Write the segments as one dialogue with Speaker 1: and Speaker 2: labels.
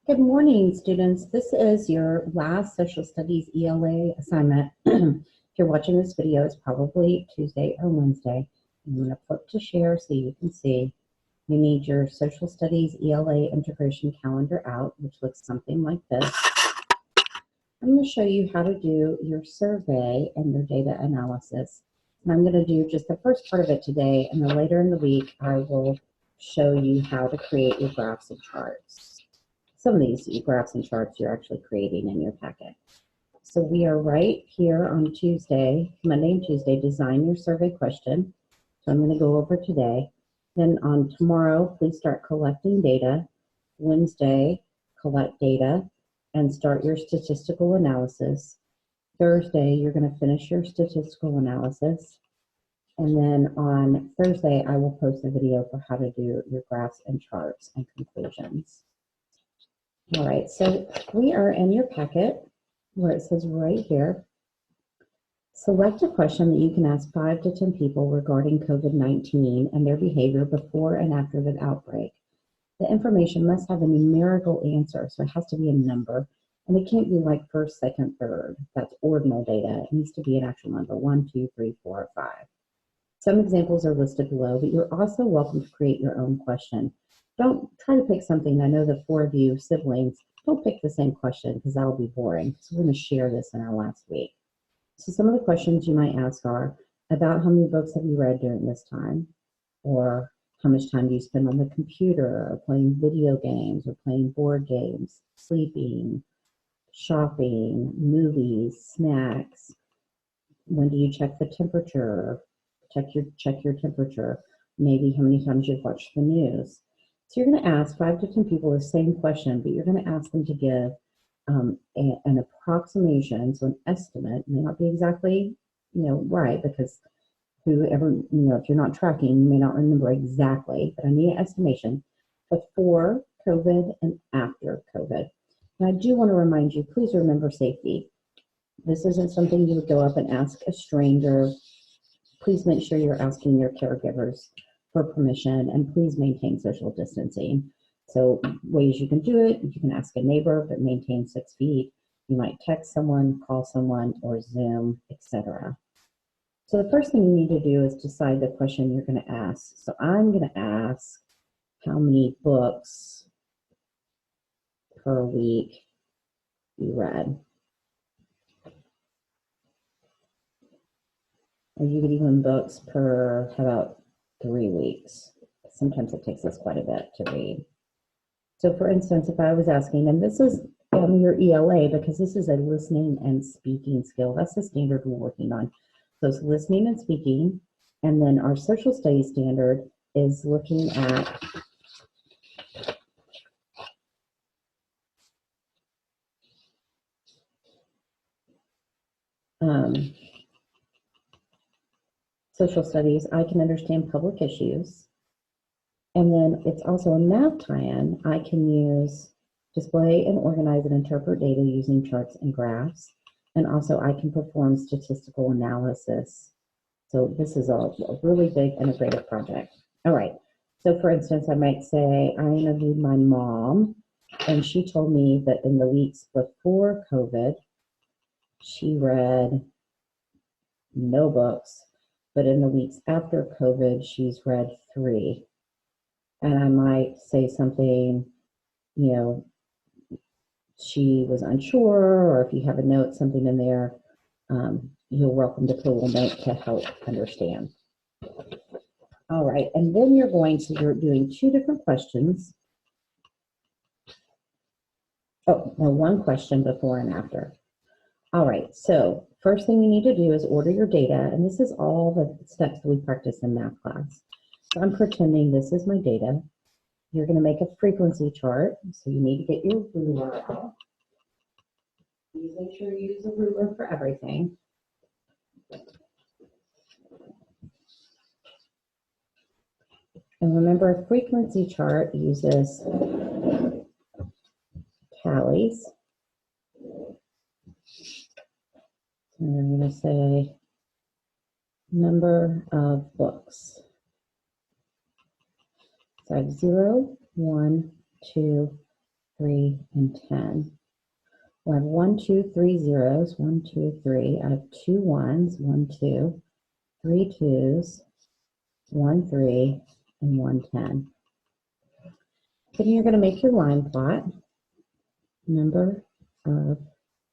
Speaker 1: Good morning, students. This is your last social studies ELA assignment. If you're watching this video, it's probably Tuesday or Wednesday. I'm going to flip to share so you can see. You need your social studies ELA integration calendar out, which looks something like this. I'm going to show you how to do your survey and your data analysis. And I'm going to do just the first part of it today, and then later in the week, I will show you how to create your graphs and charts. Some of these graphs and charts you're actually creating in your packet. So we are right here on Tuesday, Monday and Tuesday, design your survey question. So I'm going to go over today. Then on tomorrow, please start collecting data. Wednesday, collect data and start your statistical analysis. Thursday, you're going to finish your statistical analysis. And then on Thursday, I will post a video for how to do your graphs and charts and conclusions. All right, so we are in your packet where it says right here, select a question that you can ask 5 to 10 people regarding COVID-19 and their behavior before and after the outbreak. The information must have a numerical answer, so it has to be a number, and it can't be like first, second, third. That's ordinal data. It needs to be an actual number, 1, 2, 3, 4, or 5. Some examples are listed below, but you're also welcome to create your own question. Don't try to pick something. I know the 4 of you siblings, don't pick the same question because that'll be boring. So we're going to share this in our last week. So some of the questions you might ask are about how many books have you read during this time? Or how much time do you spend on the computer or playing video games or playing board games, sleeping, shopping, movies, snacks? When do you check the temperature? Check your temperature. Maybe how many times you've watched the news. So you're going to ask 5 to 10 people the same question, but you're going to ask them to give an approximation, so an estimate. It may not be exactly, right, because whoever, if you're not tracking, you may not remember exactly, but I need an estimation before COVID and after COVID. And I do want to remind you, please remember safety. This isn't something you would go up and ask a stranger. Please make sure you're asking your caregivers for permission, and please maintain social distancing. So ways you can do it, you can ask a neighbor, but maintain 6 feet. You might text someone, call someone, or Zoom, etc. So the first thing you need to do is decide the question you're going to ask. So I'm going to ask how many books per week you read. Or you could even books per, how about 3 weeks? Sometimes it takes us quite a bit to read. So for instance, if I was asking, and this is your ELA, because this is a listening and speaking skill. That's the standard we're working on. So it's listening and speaking. And then our social studies standard is looking at social studies. I can understand public issues. And then it's also a math tie-in. I can use display and organize and interpret data using charts and graphs. And also I can perform statistical analysis. So this is a really big integrative project. All right. So for instance, I might say I interviewed my mom, and she told me that in the weeks before COVID, she read no books, but in the weeks after COVID, she's read 3. And I might say something, she was unsure, or if you have a note, something in there, you're welcome to put a little note to help understand. All right, and then you're doing 2 different questions. Oh, no, 1 question before and after. All right, so first thing you need to do is order your data, and this is all the steps that we practice in math class. So I'm pretending this is my data. You're going to make a frequency chart, so you need to get your ruler out. Please make sure you use a ruler for everything. And remember, a frequency chart uses tallies. And I'm going to say number of books. So I have 0, 1, 2, 3, and 10. I have 1, 2, 3 zeros, 1, 2, 3. I have 2 1s, 1, 2, 3 2s, 1 3, and 1 10. Then you're going to make your line plot. Number of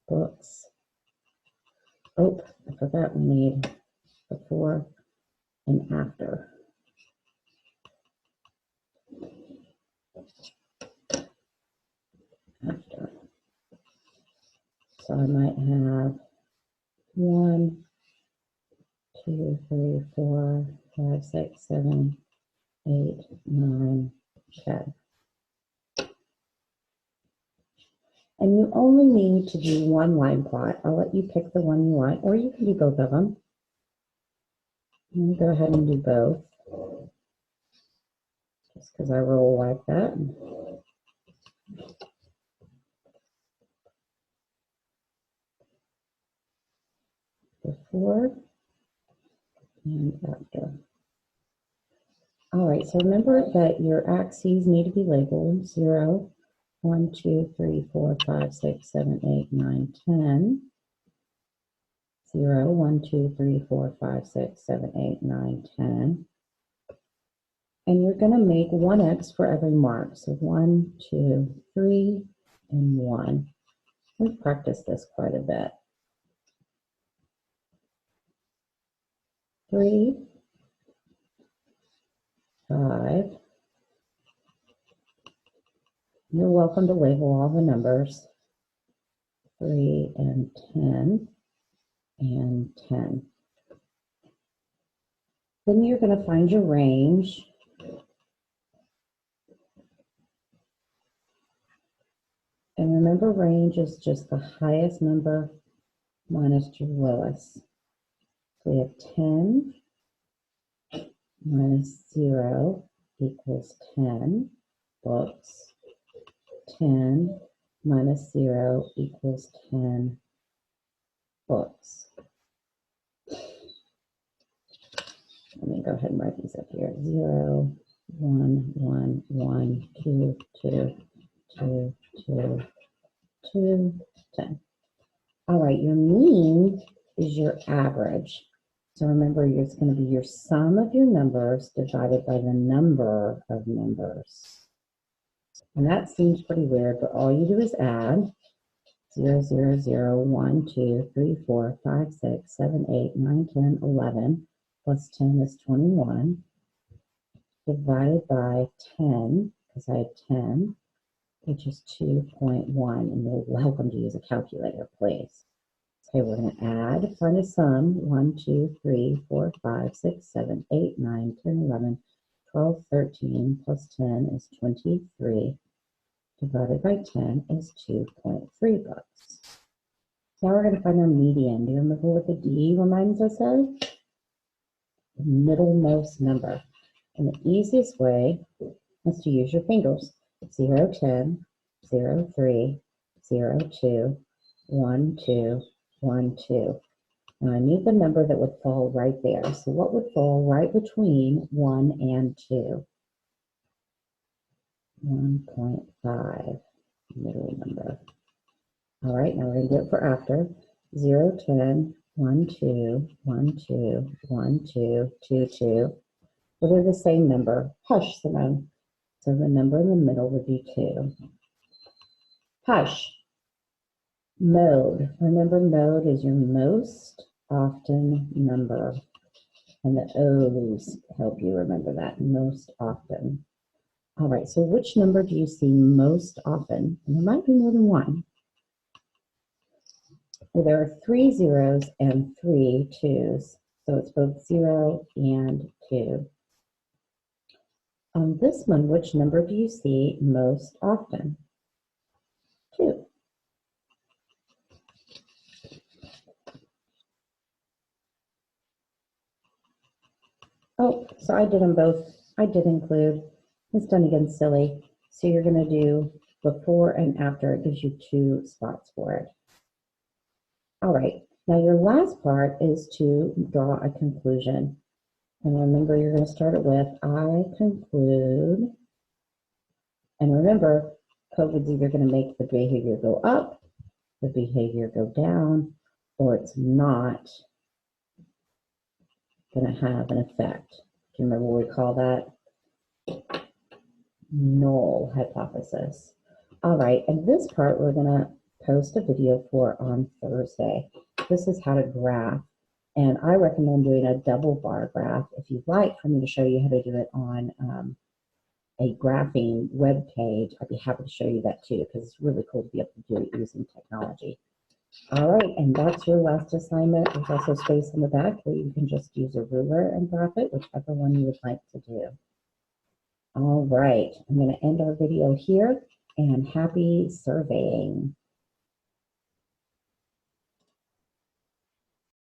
Speaker 1: books. Oh, I forgot we need before and after. After. So I might have 1, 2, 3, 4, 5, 6, 7, 8, 9, 10. And you only need to do one line plot. I'll let you pick the one you want, or you can do both of them. I'm going to go ahead and do both, just because I roll like that. Before and after. All right, so remember that your axes need to be labeled 0, 1, 2, 3, 4, 5, 6, 7, 8, 9, 10. 0, 1, 2, 3, 4, 5, 6, 7, 8, 9, 10. And you're going to make 1 X for every mark. So 1, 2, 3, and 1. We've practiced this quite a bit. 3, 5. You're welcome to label all the numbers. 3 and 10 and 10. Then you're going to find your range. And remember, range is just the highest number minus your lowest. So we have 10 minus 0 equals 10 books. 10 minus 0 equals 10 books. Let me go ahead and write these up here. 0, 1, 1, 1, 2, 2, 2, 2, 2, 10. All right, your mean is your average. So remember, it's going to be your sum of your numbers divided by the number of numbers. And that seems pretty weird, but all you do is add 0, 0, 0, 1, 2, 3, 4, 5, 6, 7, 8, 9, 10, 11, plus 10 is 21, divided by 10, because I had 10, which is 2.1, and you're welcome to use a calculator, please. Okay, we're going to add, find a sum, 1, 2, 3, 4, 5, 6, 7, 8, 9, 10, 11, 12, 13, plus 10 is 23, divided by 10 is 2.3 bucks. Now we're going to find our median. Do you remember what the D reminds us of? The middlemost number. And the easiest way is to use your fingers. 0, 10, 0, 3, 0, 2, 1, 2, 1, 2. Now I need the number that would fall right there. So what would fall right between 1 and 2? 1.5, middle number. All right, now we're going to do it for after. 0, 10, 1, 2, 1, 2, 1, 2, 2, 2. But they're the same number. Hush, Simone. So the number in the middle would be 2. Hush. Mode. Remember, mode is your most often number. And the O's help you remember that, most often. All right, so which number do you see most often? And there might be more than one. Well, there are 3 zeros and 3 2s, so it's both 0 and 2. On this one, which number do you see most often? 2. Oh, so I did them both. I did include. It's done again, silly. So you're going to do before and after. It gives you 2 spots for it. All right. Now your last part is to draw a conclusion. And remember, you're going to start it with I conclude. And remember, COVID's either going to make the behavior go up, the behavior go down, or it's not going to have an effect. Do you remember what we call that? Null hypothesis. All right, and this part we're going to post a video for on Thursday. This is how to graph, and I recommend doing a double bar graph. If you'd like for me to show you how to do it on a graphing web page, I'd be happy to show you that too, because it's really cool to be able to do it using technology. All right, and that's your last assignment. There's also space in the back where you can just use a ruler and graph it, whichever one you would like to do. All right, I'm going to end our video here, and happy surveying.